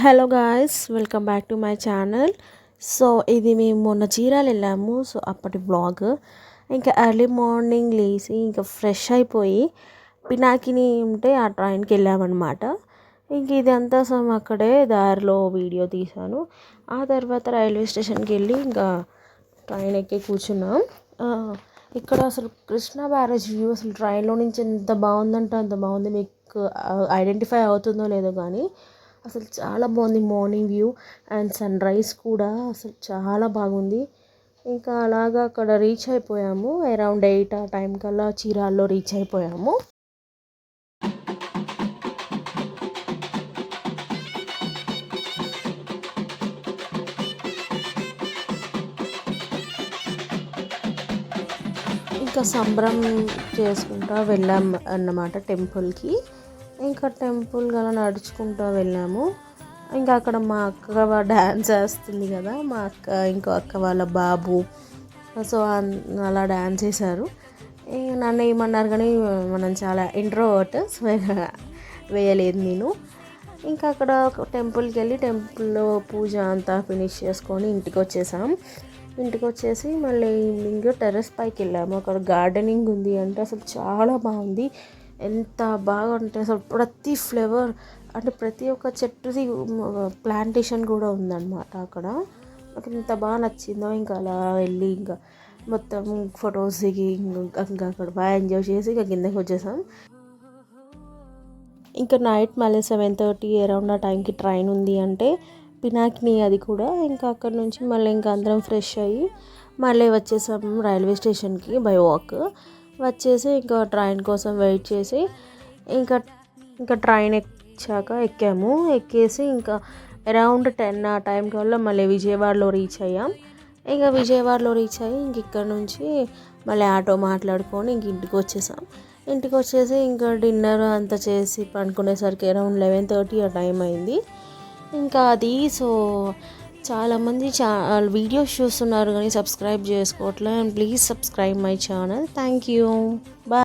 Hello guys, welcome back to my channel. So ఇది మేము మొన్న చీరాల వెళ్ళాము. సో అప్పటి బ్లాగ్. ఇంకా ఎర్లీ మార్నింగ్ లేచి ఇంకా ఫ్రెష్ అయిపోయి పినాకిని ఉంటే ఆ ట్రైన్కి వెళ్ళామన్నమాట. ఇంక ఇదంతా అక్కడే దారిలో వీడియో తీశాను. ఆ తర్వాత రైల్వే స్టేషన్కి వెళ్ళి ఇంకా ట్రైన్ ఎక్కి కూర్చున్నాం. ఇక్కడ అసలు కృష్ణా బ్యారేజ్ వ్యూ అసలు ట్రైన్లో నుంచి ఎంత బాగుందంటే అంత బాగుంది. మీకు ఐడెంటిఫై అవుతుందో లేదో కానీ అసలు చాలా బాగుంది. Morning view and sunrise కూడా అసలు చాలా బాగుంది. ఇంకా అలాగా అక్కడ రీచ్ అయిపోయాము. అరౌండ్ 8 ఆ టైం కల్లా చీరాల్లో రీచ్ అయిపోయాము. ఇంకా సంబరం చేసుకుంటా వెళ్ళాం అన్నమాట టెంపుల్కి. ఇంకా టెంపుల్ గల నడుచుకుంటూ వెళ్ళాము. ఇంకా అక్కడ మా అక్క డ్యాన్స్ వేస్తుంది కదా, మా అక్క ఇంకో అక్క వాళ్ళ బాబు. సో అలా డ్యాన్స్ చేశారు. నన్ను ఏమన్నారు కానీ మనం చాలా ఇంట్రోవర్ట్, సో వేయలేదు నేను. ఇంకా అక్కడ టెంపుల్కి వెళ్ళి టెంపుల్లో పూజ అంతా ఫినిష్ చేసుకొని ఇంటికి వచ్చేసాం. ఇంటికి వచ్చేసి మళ్ళీ ఈవినింగ్ టెర్రస్ పైకి వెళ్ళాము. అక్కడ గార్డెనింగ్ ఉంది అంటే అసలు చాలా బాగుంది. ఎంత బాగా అంటే అసలు ప్రతి ఫ్లేవర్ అంటే ప్రతి ఒక్క చెట్టుది ప్లాంటేషన్ కూడా ఉందన్నమాట అక్కడ. నాకు ఎంత బాగా నచ్చిందో. ఇంకా అలా వెళ్ళి ఇంకా మొత్తం ఫొటోస్ దిగి ఇంకా అక్కడ బాగా ఎంజాయ్ చేసి ఇంకా కిందకి వచ్చేసాం. ఇంకా నైట్ మళ్ళీ 7:30 అరౌండ్ ఆ టైంకి ట్రైన్ ఉంది అంటే పినాకిని అది కూడా. ఇంకా అక్కడ నుంచి మళ్ళీ ఇంకా అందరం ఫ్రెష్ అయ్యి మళ్ళీ వచ్చేసాము రైల్వే స్టేషన్కి బై వాక్. వచ్చేసి ఇంకా ట్రైన్ కోసం వెయిట్ చేసి ఇంకా ఇంకా ట్రైన్ ఎక్కాము. ఎక్కేసి ఇంకా అరౌండ్ 10 ఆ టైం కల్లా మళ్ళీ విజయవాడలో రీచ్ అయ్యాం. ఇంకా విజయవాడలో రీచ్ అయ్యి ఇంక ఇక్కడ నుంచి మళ్ళీ ఆటో మాట్లాడుకొని ఇంక ఇంటికి వచ్చేసాం. ఇంటికి వచ్చేసి ఇంకా డిన్నర్ అంతా చేసి పండుకునేసరికి అరౌండ్ 11:30 ఆ టైం అయింది. ఇంకా అది సో చాలామంది వీడియోస్ చూస్తున్నారు కానీ సబ్స్క్రైబ్ చేసుకోవట్లేదు. And please subscribe my channel. Thank you. Bye.